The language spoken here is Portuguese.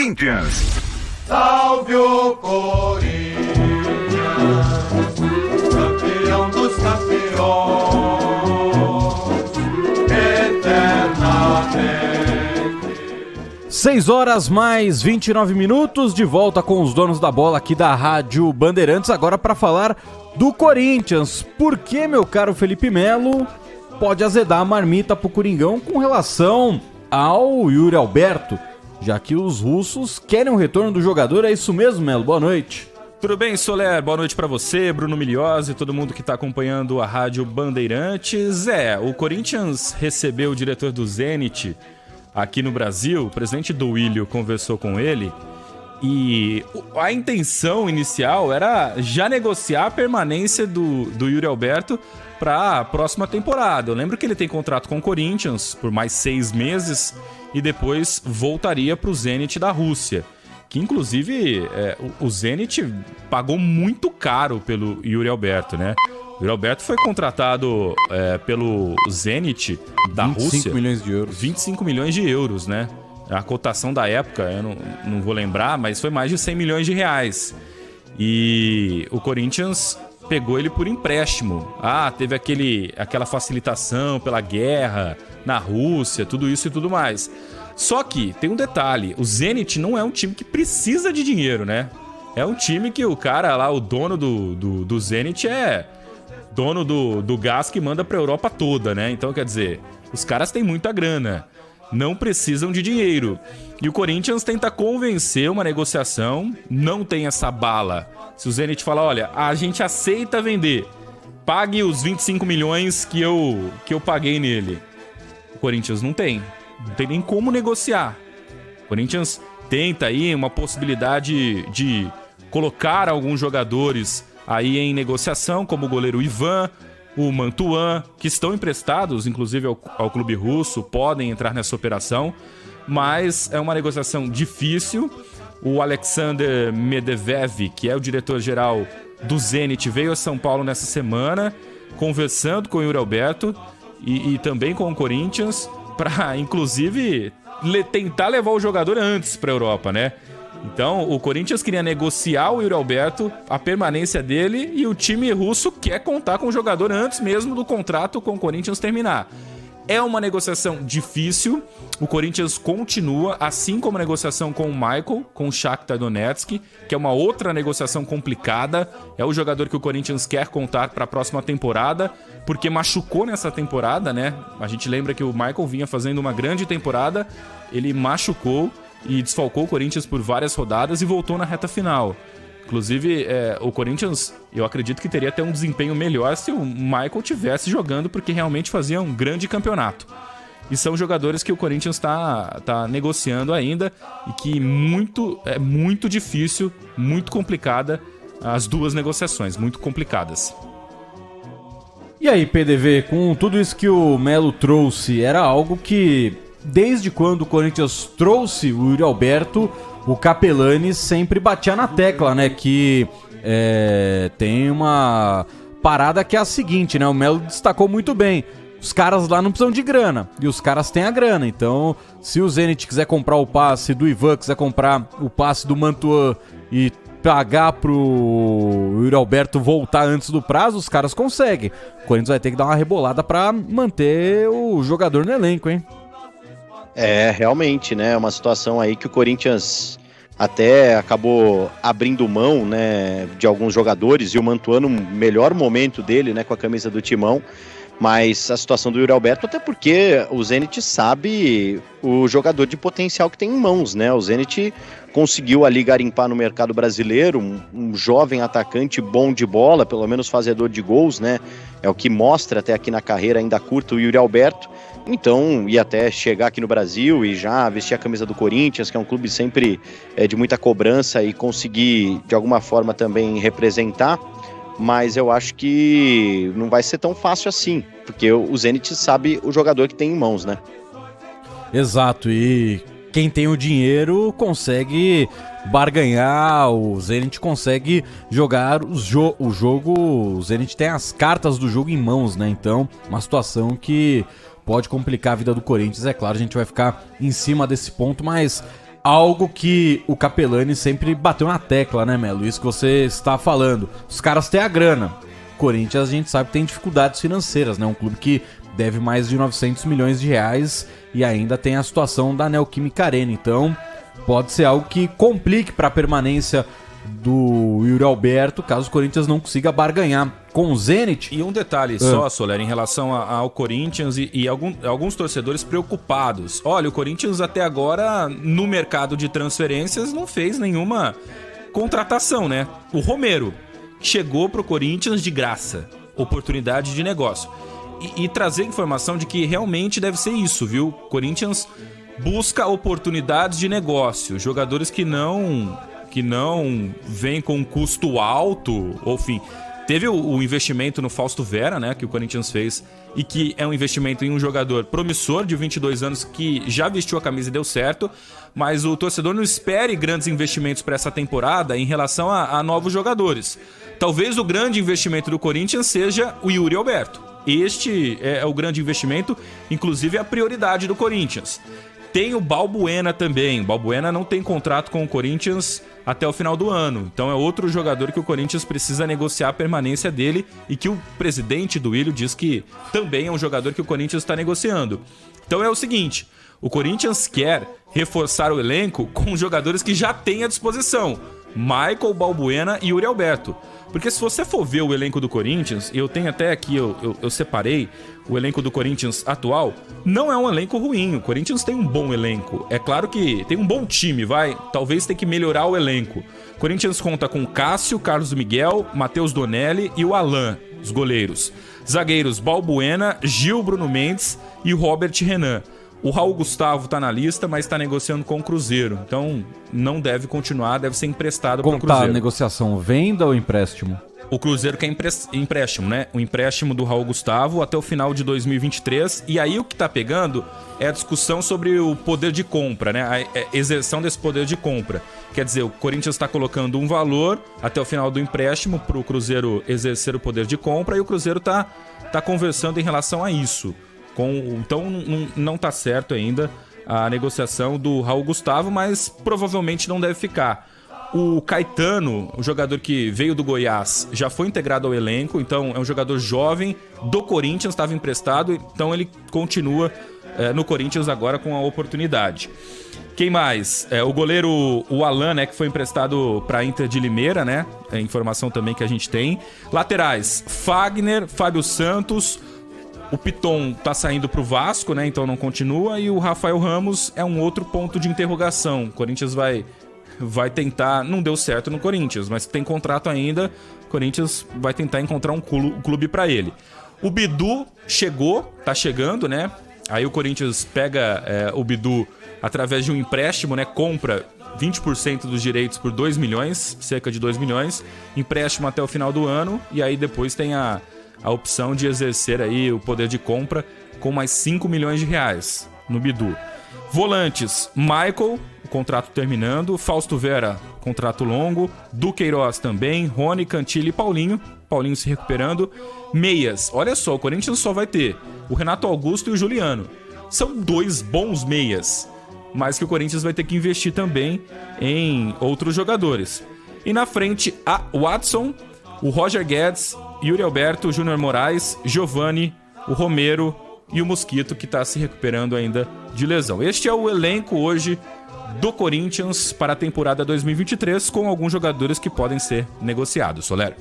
Corinthians. Salve o Corinthians, campeão dos campeões, eternamente. 6 horas mais 29 minutos, de volta com os donos da bola aqui da Rádio Bandeirantes, agora para falar do Corinthians. Por que, meu caro Felipe Melo, pode azedar a marmita pro Coringão com relação ao Yuri Alberto, já que os russos querem o retorno do jogador? É isso mesmo, Melo? Boa noite. Tudo bem, Soler? Boa noite pra você, Bruno Miliose, todo mundo que tá acompanhando a Rádio Bandeirantes. O Corinthians recebeu o diretor do Zenit aqui no Brasil, o presidente do Willio conversou com ele, e a intenção inicial era já negociar a permanência do Yuri Alberto para a próxima temporada. Eu lembro que ele tem contrato com o Corinthians por mais 6 meses e depois voltaria para o Zenit da Rússia, que inclusive o Zenit pagou muito caro pelo Yuri Alberto, né? O Yuri Alberto foi contratado pelo Zenit da Rússia. 25 milhões de euros. 25 milhões de euros, né? A cotação da época, eu não vou lembrar, mas foi mais de 100 milhões de reais. E o Corinthians pegou ele por empréstimo. Teve aquela facilitação pela guerra na Rússia, tudo isso e tudo mais. Só que tem um detalhe, o Zenit não é um time que precisa de dinheiro, né? É um time que o cara lá, o dono do Zenit é dono do gás que manda pra Europa toda, né? Então, quer dizer, os caras têm muita grana, não precisam de dinheiro. E o Corinthians tenta convencer uma negociação, não tem essa bala. Se o Zenit falar, olha, a gente aceita vender, pague os 25 milhões que eu paguei nele. O Corinthians não tem nem como negociar. O Corinthians tenta aí uma possibilidade de colocar alguns jogadores aí em negociação, como o goleiro Ivan, o Mantuan, que estão emprestados, inclusive ao clube russo, podem entrar nessa operação, mas é uma negociação difícil. O Alexander Medvedev, que é o diretor-geral do Zenit, veio a São Paulo nessa semana, conversando com o Yuri Alberto e também com o Corinthians, para, inclusive, tentar levar o jogador antes para a Europa, né? Então, o Corinthians queria negociar o Yuri Alberto, a permanência dele, e o time russo quer contar com o jogador antes mesmo do contrato com o Corinthians terminar. É uma negociação difícil, o Corinthians continua, assim como a negociação com o Michael, com o Shakhtar Donetsk, que é uma outra negociação complicada, é o jogador que o Corinthians quer contar para a próxima temporada, porque machucou nessa temporada, né? A gente lembra que o Michael vinha fazendo uma grande temporada, ele machucou e desfalcou o Corinthians por várias rodadas e voltou na reta final. Inclusive, o Corinthians, eu acredito que teria até um desempenho melhor se o Michael tivesse jogando, porque realmente fazia um grande campeonato. E são jogadores que o Corinthians tá negociando ainda e que é muito difícil, muito complicada as duas negociações, muito complicadas. E aí, PDV, com tudo isso que o Melo trouxe, era algo que, desde quando o Corinthians trouxe o Yuri Alberto, o Capelani sempre batia na tecla, né? Que tem uma parada que é a seguinte, né? O Melo destacou muito bem. Os caras lá não precisam de grana, e os caras têm a grana. Então, se o Zenit quiser comprar o passe do Ivan, quiser comprar o passe do Mantuan e pagar pro Yuri Alberto voltar antes do prazo, os caras conseguem. O Corinthians vai ter que dar uma rebolada pra manter o jogador no elenco, hein? Realmente, né? É uma situação aí que o Corinthians até acabou abrindo mão, né, de alguns jogadores, e o Mantuan no melhor momento dele, né, com a camisa do Timão. Mas a situação do Yuri Alberto, até porque o Zenit sabe o jogador de potencial que tem em mãos, né? O Zenit conseguiu ali garimpar no mercado brasileiro um jovem atacante bom de bola, pelo menos fazedor de gols, né? É o que mostra até aqui na carreira ainda curta o Yuri Alberto. Então, ia até chegar aqui no Brasil e já vestir a camisa do Corinthians, que é um clube sempre de muita cobrança, e conseguir de alguma forma também representar. Mas eu acho que não vai ser tão fácil assim, porque o Zenit sabe o jogador que tem em mãos, né? Exato, e quem tem o dinheiro consegue barganhar, o Zenit consegue jogar o jogo, o Zenit tem as cartas do jogo em mãos, né? Então, uma situação que pode complicar a vida do Corinthians, é claro, a gente vai ficar em cima desse ponto, mas algo que o Capelani sempre bateu na tecla, né, Melo? Isso que você está falando. Os caras têm a grana. Corinthians, a gente sabe que tem dificuldades financeiras, né? Um clube que deve mais de 900 milhões de reais e ainda tem a situação da Neoquímica Arena. Então, pode ser algo que complique para a permanência do Yuri Alberto, caso o Corinthians não consiga barganhar com o Zenit. E um detalhe só, Soler, em relação ao Corinthians e alguns torcedores preocupados. Olha, o Corinthians até agora, no mercado de transferências, não fez nenhuma contratação, né? O Romero chegou pro Corinthians de graça, oportunidade de negócio. E trazer informação de que realmente deve ser isso, viu? Corinthians busca oportunidades de negócio, jogadores que não vêm com um custo alto, ou enfim. Teve o investimento no Fausto Vera, né, que o Corinthians fez, e que é um investimento em um jogador promissor de 22 anos que já vestiu a camisa e deu certo, mas o torcedor não espere grandes investimentos para essa temporada em relação a novos jogadores. Talvez o grande investimento do Corinthians seja o Yuri Alberto. Este é o grande investimento, inclusive a prioridade do Corinthians. Tem o Balbuena também. O Balbuena não tem contrato com o Corinthians até o final do ano. Então é outro jogador que o Corinthians precisa negociar a permanência dele e que o presidente do Willio diz que também é um jogador que o Corinthians está negociando. Então é o seguinte, o Corinthians quer reforçar o elenco com jogadores que já tem à disposição. Michael, Balbuena e Yuri Alberto. Porque se você for ver o elenco do Corinthians, eu tenho até aqui, eu separei o elenco do Corinthians atual, não é um elenco ruim. O Corinthians tem um bom elenco. É claro que tem um bom time, talvez tenha que melhorar o elenco. O Corinthians conta com Cássio, Carlos Miguel, Matheus Donelli e o Alan, os goleiros. Zagueiros Balbuena, Gil, Bruno Mendes e o Robert Renan. O Raul Gustavo tá na lista, mas tá negociando com o Cruzeiro. Então, não deve continuar, deve ser emprestado para o Cruzeiro. Como tá a negociação? Venda ou empréstimo? O Cruzeiro quer empréstimo, né? O empréstimo do Raul Gustavo até o final de 2023. E aí o que tá pegando é a discussão sobre o poder de compra, né? A exerção desse poder de compra. Quer dizer, o Corinthians está colocando um valor até o final do empréstimo para o Cruzeiro exercer o poder de compra e o Cruzeiro tá conversando em relação a isso. Então não está certo ainda a negociação do Raul Gustavo, mas provavelmente não deve ficar. O Caetano, o jogador que veio do Goiás, já foi integrado ao elenco, então é um jogador jovem do Corinthians, estava emprestado, então ele continua no Corinthians agora com a oportunidade. Quem mais? O goleiro, o Alan, né, que foi emprestado para a Inter de Limeira, né? É informação também que a gente tem. Laterais, Fagner, Fábio Santos. O Piton tá saindo pro Vasco, né? Então não continua. E o Rafael Ramos é um outro ponto de interrogação. O Corinthians vai tentar... Não deu certo no Corinthians, mas tem contrato ainda. O Corinthians vai tentar encontrar um clube para ele. O Bidu tá chegando, né? Aí o Corinthians pega o Bidu através de um empréstimo, né? Compra 20% dos direitos por 2 milhões, cerca de 2 milhões. Empréstimo até o final do ano. E aí depois tem a opção de exercer aí o poder de compra com mais 5 milhões de reais no Bidu. Volantes, Michael, o contrato terminando, Fausto Vera, contrato longo, Duqueiroz também, Rony, Cantillo e Paulinho se recuperando. Meias, olha só, o Corinthians só vai ter o Renato Augusto e o Juliano. São 2 bons meias, mas que o Corinthians vai ter que investir também em outros jogadores. E na frente, a Watson, o Roger Guedes, Yuri Alberto, Júnior Moraes, Giovani, o Romero e o Mosquito, que está se recuperando ainda de lesão. Este é o elenco hoje do Corinthians para a temporada 2023, com alguns jogadores que podem ser negociados, Soler.